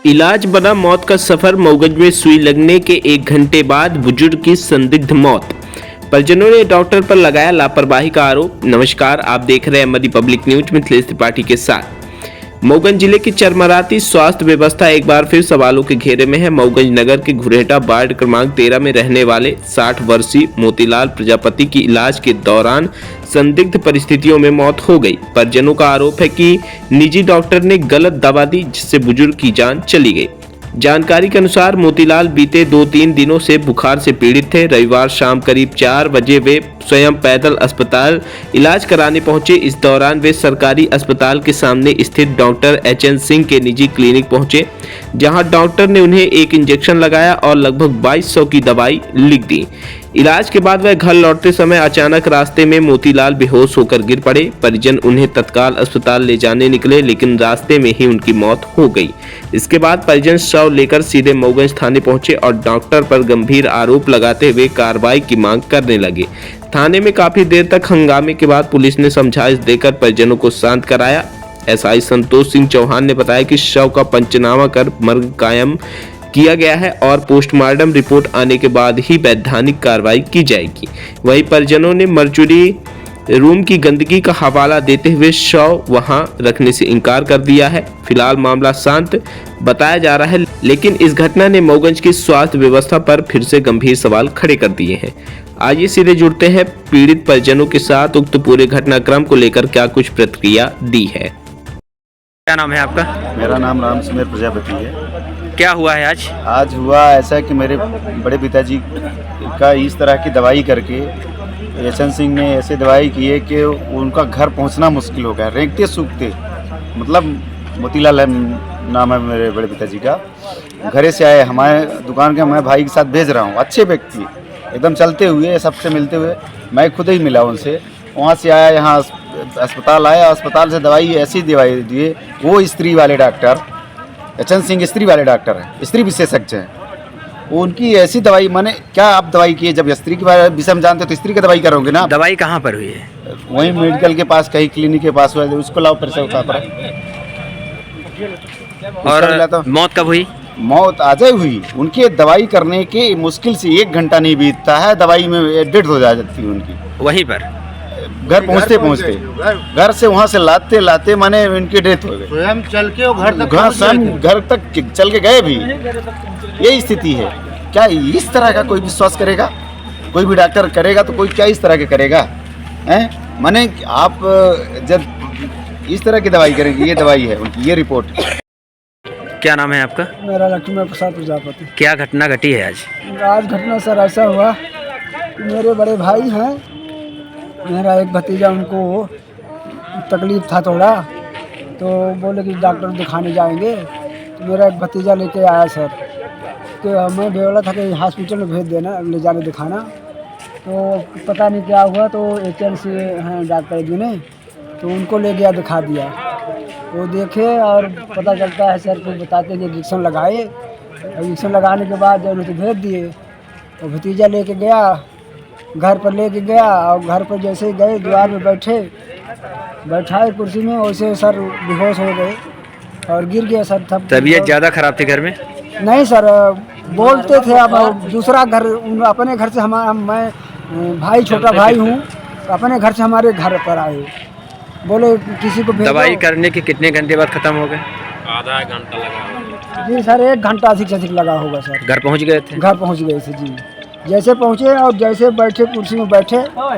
इलाज बना मौत का सफर। मऊगंज में सुई लगने के 1 घंटे बाद बुजुर्ग की संदिग्ध मौत। परिजनों ने डॉक्टर पर लगाया लापरवाही का आरोप। नमस्कार, आप देख रहे हैं मध्य पब्लिक न्यूज में मिथिलेश त्रिपाठी के साथ। मऊगंज जिले की चरमराती स्वास्थ्य व्यवस्था एक बार फिर सवालों के घेरे में है। मऊगंज नगर के घुरेटा वार्ड क्रमांक 13 में रहने वाले 60 वर्षीय मोतीलाल प्रजापति की इलाज के दौरान संदिग्ध परिस्थितियों में मौत हो गई। परिजनों का आरोप है कि निजी डॉक्टर ने गलत दवा दी, जिससे बुजुर्ग की जान चली गई। जानकारी के अनुसार मोतीलाल बीते 2-3 दिनों से बुखार से पीड़ित थे। रविवार शाम करीब 4 बजे वे स्वयं पैदल अस्पताल इलाज कराने पहुंचे। इस दौरान वे सरकारी अस्पताल के सामने स्थित डॉक्टर HN सिंह के निजी क्लिनिक पहुंचे, जहां डॉक्टर ने उन्हें एक इंजेक्शन लगाया और लगभग 2200 की दवाई लिख दी। इलाज के बाद वह घर लौटते समय अचानक रास्ते में मोतीलाल बेहोश होकर गिर पड़े। परिजन उन्हें तत्काल अस्पताल ले जाने निकले, लेकिन रास्ते में ही उनकी मौत हो गई। इसके बाद परिजन शव लेकर सीधे मऊगंज थाने पहुंचे और डॉक्टर पर गंभीर आरोप लगाते हुए कार्रवाई की मांग करने लगे। थाने में काफी देर तक हंगामे के बाद पुलिस ने समझाइश देकर परिजनों को शांत कराया। SI संतोष सिंह चौहान ने बताया कि शव का पंचनामा कर मर्ग कायम किया गया है और पोस्टमार्टम रिपोर्ट आने के बाद ही वैधानिक कार्रवाई की जाएगी। वहीं परिजनों ने मर्चुरी रूम की गंदगी का हवाला देते हुए शव वहां रखने से इनकार कर दिया है। फिलहाल मामला शांत बताया जा रहा है, लेकिन इस घटना ने मऊगंज की स्वास्थ्य व्यवस्था पर फिर से गंभीर सवाल खड़े कर दिए हैं। आइए सीधे जुड़ते हैं पीड़ित परिजनों के साथ। उक्त पूरे घटनाक्रम को लेकर क्या कुछ प्रतिक्रिया दी है। क्या नाम है आपका? मेरा नाम राम सुमेर प्रजापति है। क्या हुआ है आज? आज हुआ ऐसा कि मेरे बड़े पिताजी का इस तरह की दवाई करके HN सिंह ने ऐसे दवाई की है कि उनका घर पहुंचना मुश्किल हो गया। रेंगते सूखते, मतलब मोतीलाल नाम है मेरे बड़े पिताजी का। घरे से आए, हमारे दुकान के मैं भाई के साथ भेज रहा हूँ। अच्छे व्यक्ति एकदम चलते हुए, सबसे मिलते हुए, मैं खुद ही मिला उनसे। वहाँ से आया, यहाँ अस्पताल आया, अस्पताल से दवाई ऐसी दवाई दिए। वो स्त्री वाले डॉक्टर HN सिंह स्त्री वाले डॉक्टर हैं, स्त्री विशेषज्ञ हैं। उनकी ऐसी दवाई, माने क्या आप दवाई किए? जब स्त्री के बारे में विषय में जानते तो स्त्री की दवाई करोगे ना। दवाई कहाँ पर हुई है? वहीं मेडिकल के पास, कहीं क्लिनिक के पास हुआ है। उसको लाओ फिर से उठा पर। और तो मौत कब हुई? मौत आज ही हुई। उनकी दवाई करने के मुश्किल से 1 घंटा नहीं बीतता है, दवाई में डेथ हो जाती है उनकी। वहीं पर घर पहुँचते पहुँचते, घर से वहाँ से लाते लाते माने उनकी डेथ हो गई। स्वयं चल के वो घर तक घर तक चल के गए भी। यही स्थिति है। क्या इस तरह का कोई विश्वास करेगा? कोई भी डॉक्टर करेगा तो कोई क्या इस तरह के करेगा? हैं, माने आप जब इस तरह की दवाई करेंगे, ये दवाई है उनकी, ये रिपोर्ट। क्या नाम है आपका? मेरा लक्ष्मण प्रसाद प्रजापति। क्या घटना घटी है आज? आज घटना सर ऐसा हुआ कि मेरे बड़े भाई हैं, मेरा एक भतीजा, उनको तकलीफ था थोड़ा, तो बोले कि डॉक्टर दिखाने जाएंगे। तो मेरा एक भतीजा लेके आया सर, तो मैं बोला था कि हॉस्पिटल में भेज देना, ले जाने दिखाना। तो पता नहीं क्या हुआ, तो HN से हैं डॉक्टर जी ने, तो उनको ले गया, दिखा दिया। वो देखे और पता चलता है सर को बताते कि इंजेक्शन लगाए। इंजेक्शन लगाने के बाद जब उन्हें भेज दिए, तो भतीजा लेके गया, घर पर लेके गया, और घर पर जैसे ही गए, द्वार में बैठाए कुर्सी में, वैसे सर बेहोश हो गए और गिर गया सर। तबीयत ज़्यादा खराब थी घर में? नहीं सर, बोलते थे। अब दूसरा घर, अपने घर से मैं भाई, छोटा भाई हूँ, अपने घर से हमारे घर पर आए, बोले किसी को भेजो। दवाई करने के कितने घंटे बाद खत्म हो गए? आधा घंटा लगा जी सर, 1 घंटा अधिक से अधिक लगा होगा सर। घर पहुंच गए थे? घर पहुंच गए थे जी। जैसे पहुंचे और जैसे बैठे, कुर्सी में बैठे,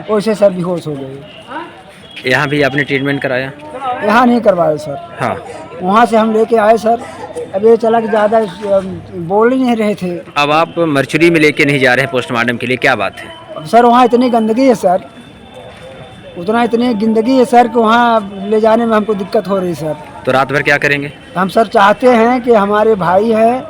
वैसे सर बेहोश हो गए। यहाँ भी आपने ट्रीटमेंट कराया? यहाँ नहीं करवाए सर। हाँ। वहाँ से हम लेके आए सर। अब ये चला कि ज़्यादा बोल ही नहीं रहे थे। अब आप मर्चुरी में लेके नहीं जा रहे हैं पोस्टमार्टम के लिए, क्या बात है? सर वहाँ इतनी गंदगी है सर, इतनी गंदगी है सर कि वहाँ ले जाने में हमको दिक्कत हो रही सर। तो रात भर क्या करेंगे? हम सर चाहते हैं कि हमारे भाई है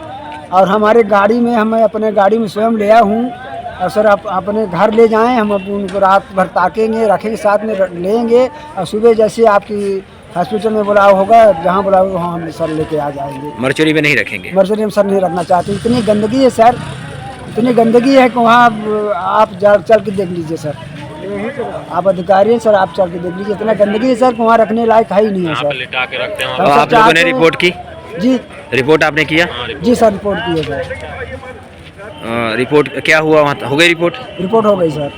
और हमारे गाड़ी में, हम अपने गाड़ी में स्वयं ले आया हूँ, और सर आप अपने घर ले जाएं। हम उनको रात भर ताकेंगे, रखेंगे, साथ में लेंगे, और सुबह जैसे आपकी हॉस्पिटल में बुलाव होगा, जहाँ बुलाव वहाँ हम सर लेके आ जाएंगे। मर्चुरी में नहीं रखेंगे? मर्चुरी में सर नहीं रखना चाहते। इतनी गंदगी है सर, इतनी गंदगी है कि वहाँ आप चल के देख लीजिए सर। आप अधिकारी हैं सर, आप चल के देख लीजिए, इतना गंदगी है सर, वहाँ रखने लायक है ही नहीं है सर। लिटा के रखते हैं। तो आप लोगों ने रिपोर्ट की? जी रिपोर्ट आपने किया? जी सर, रिपोर्ट की है सर। रिपोर्ट क्या हुआ वहाँ, हो गई रिपोर्ट? रिपोर्ट हो गई सर।